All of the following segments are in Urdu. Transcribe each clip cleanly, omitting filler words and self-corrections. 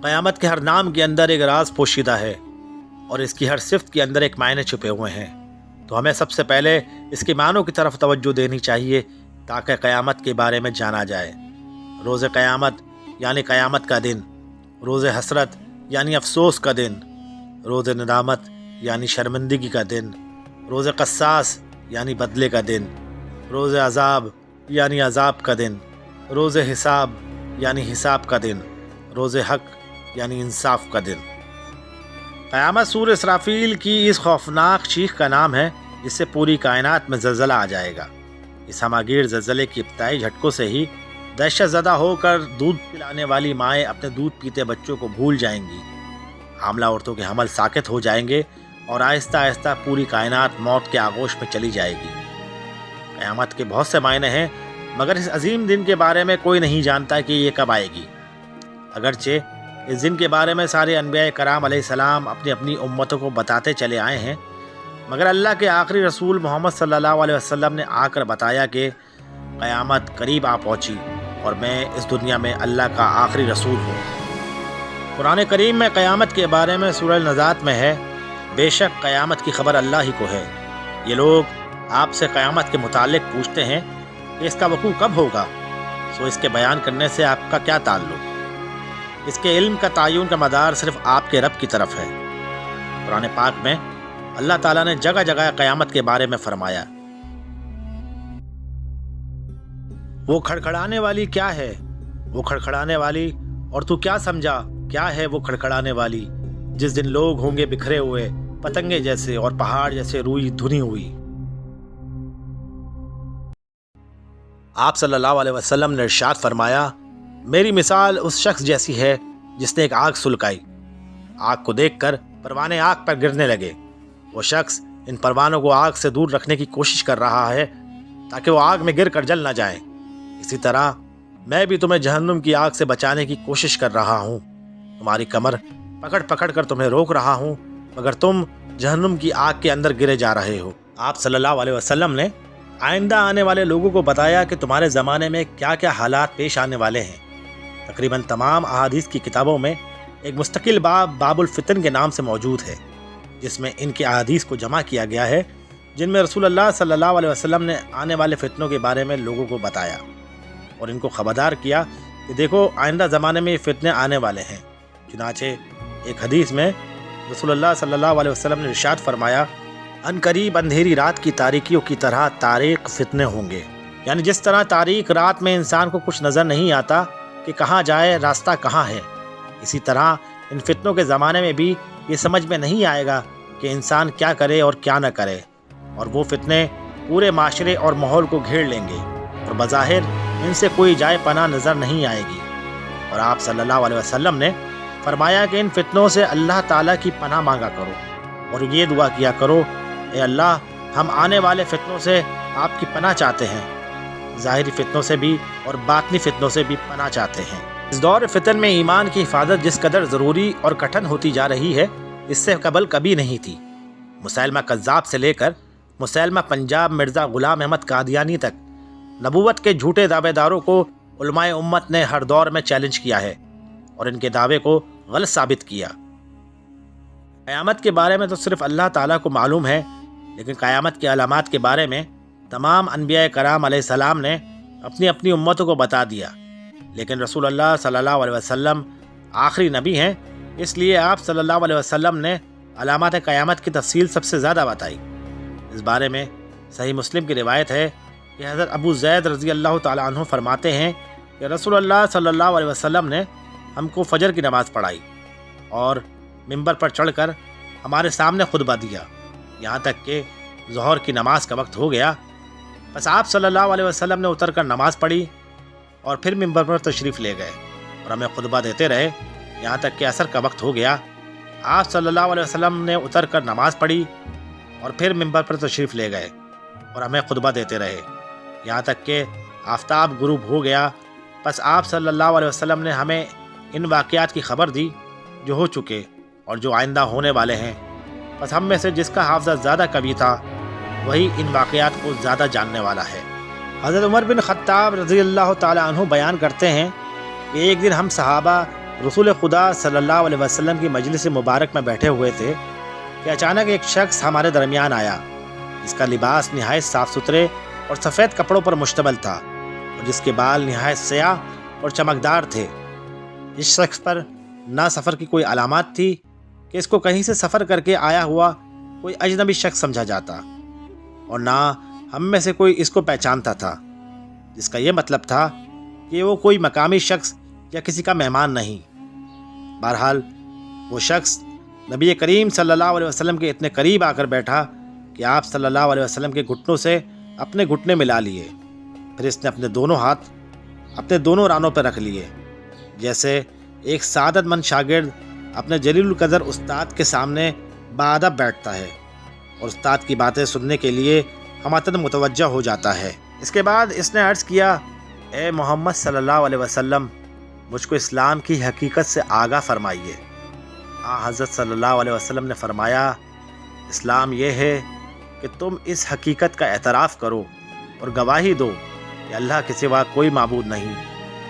قیامت کے ہر نام کے اندر ایک راز پوشیدہ ہے اور اس کی ہر صفت کے اندر ایک معنی چھپے ہوئے ہیں، تو ہمیں سب سے پہلے اس کے معنوں کی طرف توجہ دینی چاہیے تاکہ قیامت کے بارے میں جانا جائے۔ روز قیامت یعنی قیامت کا دن، روز حسرت یعنی افسوس کا دن، روز ندامت یعنی شرمندگی کا دن، روز قصاص یعنی بدلے کا دن، روز عذاب یعنی عذاب کا دن، روز حساب یعنی حساب کا دن، روز حق یعنی انصاف کا دن۔ قیامت سور اسرافیل کی اس خوفناک چیخ کا نام ہے جس سے پوری کائنات میں زلزلہ آ جائے گا۔ اس ہماگیر زلزلے کی ابتدائی جھٹکوں سے ہی دہشت زدہ ہو کر دودھ پلانے والی مائیں اپنے دودھ پیتے بچوں کو بھول جائیں گی، حاملہ عورتوں کے حمل ساکت ہو جائیں گے اور آہستہ آہستہ پوری کائنات موت کے آغوش میں چلی جائے گی۔ قیامت کے بہت سے معنی ہیں، مگر اس عظیم دن کے بارے میں کوئی نہیں جانتا کہ یہ کب آئے گی۔ اگرچہ اس دن کے بارے میں سارے انبیاء کرام علیہ السلام اپنی اپنی امتوں کو بتاتے چلے آئے ہیں، مگر اللہ کے آخری رسول محمد صلی اللہ علیہ وسلم نے آ کر بتایا کہ قیامت قریب آ پہنچی اور میں اس دنیا میں اللہ کا آخری رسول ہوں۔ قرآن کریم میں قیامت کے بارے میں سورہ النزعات میں ہے، بے شک قیامت کی خبر اللہ ہی کو ہے۔ یہ لوگ آپ سے قیامت کے متعلق پوچھتے ہیں کہ اس کا وقوع کب ہوگا، سو اس کے بیان کرنے سے آپ کا کیا تعلق؟ اس کے علم کا تعین کا مدار صرف آپ کے رب کی طرف ہے۔ قرآن پاک میں اللہ تعالیٰ نے جگہ جگہ قیامت کے بارے میں فرمایا، وہ کھڑکھڑانے والی کیا ہے، وہ کھڑکھڑانے والی، اور تو کیا سمجھا کیا ہے وہ کھڑکھڑانے والی، جس دن لوگ ہوں گے بکھرے ہوئے پتنگے جیسے اور پہاڑ جیسے روئی دھنی ہوئی۔ آپ صلی اللہ علیہ وسلم نے ارشاد فرمایا، میری مثال اس شخص جیسی ہے جس نے ایک آگ سلگائی، آگ کو دیکھ کر پروانے آگ پر گرنے لگے۔ وہ شخص ان پروانوں کو آگ سے دور رکھنے کی کوشش کر رہا ہے تاکہ وہ آگ میں گر کر جل نہ جائیں۔ اسی طرح میں بھی تمہیں جہنم کی آگ سے بچانے کی کوشش کر رہا ہوں، تمہاری کمر پکڑ پکڑ کر تمہیں روک رہا ہوں، مگر تم جہنم کی آگ کے اندر گرے جا رہے ہو۔ آپ صلی اللہ علیہ وسلم نے آئندہ آنے والے لوگوں کو بتایا کہ تمہارے زمانے میں کیا کیا حالات پیش آنے والے ہیں۔ تقریباً تمام احادیث کی کتابوں میں ایک مستقل باب الفتن کے نام سے موجود ہے، جس میں ان کے احادیث کو جمع کیا گیا ہے جن میں رسول اللہ صلی اللہ علیہ وسلم نے آنے والے فتنوں کے بارے میں لوگوں کو بتایا اور ان کو خبردار کیا کہ دیکھو آئندہ زمانے میں یہ فتنے آنے والے ہیں۔ چنانچہ ایک حدیث میں رسول اللہ صلی اللہ علیہ وسلم نے ارشاد فرمایا، ان قریب اندھیری رات کی تاریکیوں کی طرح تاریک فتنے ہوں گے، یعنی جس طرح تاریک رات میں انسان کو کچھ نظر نہیں آتا کہ کہاں جائے، راستہ کہاں ہے، اسی طرح ان فتنوں کے زمانے میں بھی یہ سمجھ میں نہیں آئے گا کہ انسان کیا کرے اور کیا نہ کرے، اور وہ فتنے پورے معاشرے اور ماحول کو گھیر لیں گے اور بظاہر ان سے کوئی جائے پناہ نظر نہیں آئے گی۔ اور آپ صلی اللہ علیہ وسلم نے فرمایا کہ ان فتنوں سے اللہ تعالیٰ کی پناہ مانگا کرو اور یہ دعا کیا کرو، اے اللہ ہم آنے والے فتنوں سے آپ کی پناہ چاہتے ہیں، ظاہری فتنوں سے بھی اور باطنی فتنوں سے بھی پناہ چاہتے ہیں۔ اس دور فتن میں ایمان کی حفاظت جس قدر ضروری اور کٹھن ہوتی جا رہی ہے، اس سے قبل کبھی نہیں تھی۔ مسیلمہ کذاب سے لے کر مسیلمہ پنجاب مرزا غلام احمد قادیانی تک نبوت کے جھوٹے دعوے داروں کو علماء امت نے ہر دور میں چیلنج کیا ہے اور ان کے دعوے کو غلط ثابت کیا۔ قیامت کے بارے میں تو صرف اللہ تعالیٰ کو معلوم ہے، لیکن قیامت کے علامات کے بارے میں تمام انبیاء کرام علیہ السلام نے اپنی اپنی امتوں کو بتا دیا، لیکن رسول اللہ صلی اللہ علیہ وسلم آخری نبی ہیں، اس لیے آپ صلی اللہ علیہ وسلم نے علامات قیامت کی تفصیل سب سے زیادہ بتائی۔ اس بارے میں صحیح مسلم کی روایت ہے کہ حضرت ابو زید رضی اللہ تعالیٰ عنہ فرماتے ہیں کہ رسول اللہ صلی اللہ علیہ وسلم نے ہم کو فجر کی نماز پڑھائی اور ممبر پر چڑھ کر ہمارے سامنے خطبہ دیا، یہاں تک کہ ظہر کی نماز کا وقت ہو گیا۔ بس آپ صلی اللہ علیہ وسلم نے اتر کر نماز پڑھی اور پھر ممبر پر تشریف لے گئے اور ہمیں خطبہ دیتے رہے یہاں تک کہ عصر کا وقت ہو گیا۔ آپ صلی اللہ علیہ وسلم نے اتر کر نماز پڑھی اور پھر ممبر پر تشریف لے گئے اور ہمیں خطبہ دیتے رہے یہاں تک کہ آفتاب غروب ہو گیا۔ بس آپ صلی اللہ علیہ وسلم نے ہمیں ان واقعات کی خبر دی جو ہو چکے اور جو آئندہ ہونے والے ہیں۔ بس ہم میں سے جس کا حافظہ زیادہ قوی تھا وہی ان واقعات کو زیادہ جاننے والا ہے۔ حضرت عمر بن خطاب رضی اللہ تعالیٰ عنہ بیان کرتے ہیں کہ ایک دن ہم صحابہ رسول خدا صلی اللہ علیہ وسلم کی مجلس مبارک میں بیٹھے ہوئے تھے کہ اچانک ایک شخص ہمارے درمیان آیا، جس کا لباس نہایت صاف ستھرے اور سفید کپڑوں پر مشتمل تھا اور جس کے بال نہایت سیاہ اور چمکدار تھے۔ اس شخص پر نہ سفر کی کوئی علامات تھی کہ اس کو کہیں سے سفر کر کے آیا ہوا کوئی اجنبی شخص سمجھا جاتا، اور نہ ہم میں سے کوئی اس کو پہچانتا تھا، جس کا یہ مطلب تھا کہ وہ کوئی مقامی شخص یا کسی کا مہمان نہیں۔ بہرحال وہ شخص نبی کریم صلی اللہ علیہ وسلم کے اتنے قریب آ کر بیٹھا کہ آپ صلی اللہ علیہ وسلم کے گھٹنوں سے اپنے گھٹنے ملا لیے، پھر اس نے اپنے دونوں ہاتھ اپنے دونوں رانوں پر رکھ لیے، جیسے ایک سعادت مند شاگرد اپنے جلیل القدر استاد کے سامنے باادب بیٹھتا ہے اور استاد کی باتیں سننے کے لیے ہمدن متوجہ ہو جاتا ہے۔ اس کے بعد اس نے عرض کیا، اے محمد صلی اللہ علیہ وسلم، مجھ کو اسلام کی حقیقت سے آگاہ فرمائیے۔ حضرت صلی اللہ علیہ وسلم نے فرمایا، اسلام یہ ہے کہ تم اس حقیقت کا اعتراف کرو اور گواہی دو کہ اللہ کے سوا کوئی معبود نہیں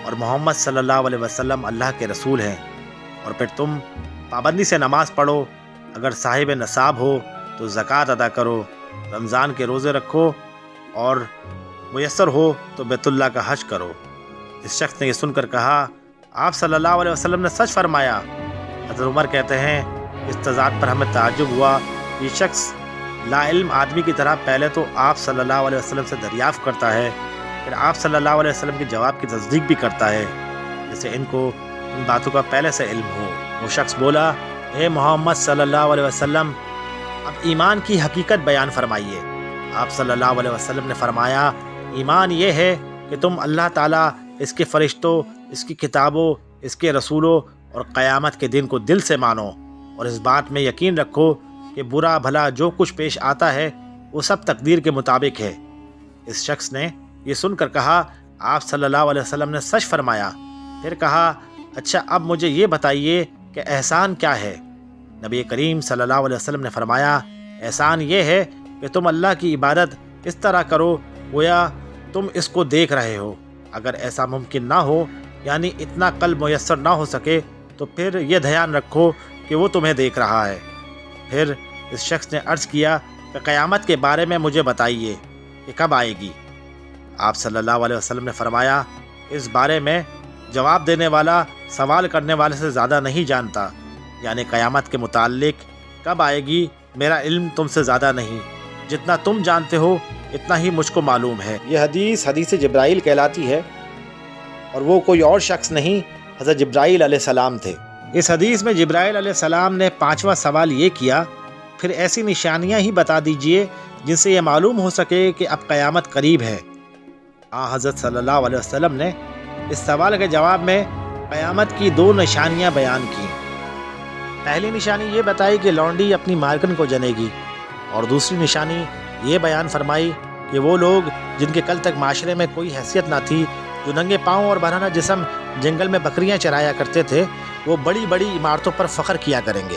اور محمد صلی اللہ علیہ وسلم اللہ کے رسول ہیں، اور پھر تم پابندی سے نماز پڑھو، اگر صاحب نصاب ہو تو زکوٰۃ ادا کرو، رمضان کے روزے رکھو، اور میسر ہو تو بیت اللہ کا حج کرو۔ اس شخص نے یہ سن کر کہا، آپ صلی اللہ علیہ وسلم نے سچ فرمایا۔ حضرت عمر کہتے ہیں، اس تضاد پر ہمیں تعجب ہوا۔ یہ شخص لا علم آدمی کی طرح پہلے تو آپ صلی اللہ علیہ وسلم سے دریافت کرتا ہے، پھر آپ صلی اللہ علیہ وسلم کے جواب کی تصدیق بھی کرتا ہے، جیسے ان کو ان باتوں کا پہلے سے علم ہو۔ وہ شخص بولا، اے محمد صلی اللہ علیہ وسلم، اب ایمان کی حقیقت بیان فرمائیے۔ آپ صلی اللہ علیہ وسلم نے فرمایا، ایمان یہ ہے کہ تم اللہ تعالیٰ، اس کے فرشتوں، اس کی کتابوں، اس کے رسولوں اور قیامت کے دن کو دل سے مانو، اور اس بات میں یقین رکھو کہ برا بھلا جو کچھ پیش آتا ہے وہ سب تقدیر کے مطابق ہے۔ اس شخص نے یہ سن کر کہا، آپ صلی اللہ علیہ وسلم نے سچ فرمایا۔ پھر کہا، اچھا اب مجھے یہ بتائیے کہ احسان کیا ہے؟ نبی کریم صلی اللہ علیہ وسلم نے فرمایا، احسان یہ ہے کہ تم اللہ کی عبادت اس طرح کرو گویا تم اس کو دیکھ رہے ہو۔ اگر ایسا ممکن نہ ہو، یعنی اتنا قلب میسر نہ ہو سکے، تو پھر یہ دھیان رکھو کہ وہ تمہیں دیکھ رہا ہے۔ پھر اس شخص نے عرض کیا کہ قیامت کے بارے میں مجھے بتائیے کہ کب آئے گی؟ آپ صلی اللہ علیہ وسلم نے فرمایا، اس بارے میں جواب دینے والا سوال کرنے والے سے زیادہ نہیں جانتا، یعنی قیامت کے متعلق کب آئے گی میرا علم تم سے زیادہ نہیں، جتنا تم جانتے ہو اتنا ہی مجھ کو معلوم ہے۔ یہ حدیث جبرائیل کہلاتی ہے، اور وہ کوئی اور شخص نہیں، حضرت جبرائیل علیہ السلام تھے۔ اس حدیث میں جبرائیل علیہ السلام نے 5واں سوال یہ کیا، پھر ایسی نشانیاں ہی بتا دیجئے جن سے یہ معلوم ہو سکے کہ اب قیامت قریب ہے۔ حضرت صلی اللہ علیہ وسلم نے اس سوال کے جواب میں قیامت کی 2 نشانیاں بیان کی۔ پہلی نشانی یہ بتائی کہ لونڈی اپنی مالکن کو جنے گی، اور دوسری نشانی یہ بیان فرمائی کہ وہ لوگ جن کے کل تک معاشرے میں کوئی حیثیت نہ تھی، جو ننگے پاؤں اور برہنہ جسم جنگل میں بکریاں چرایا کرتے تھے، وہ بڑی بڑی عمارتوں پر فخر کیا کریں گے۔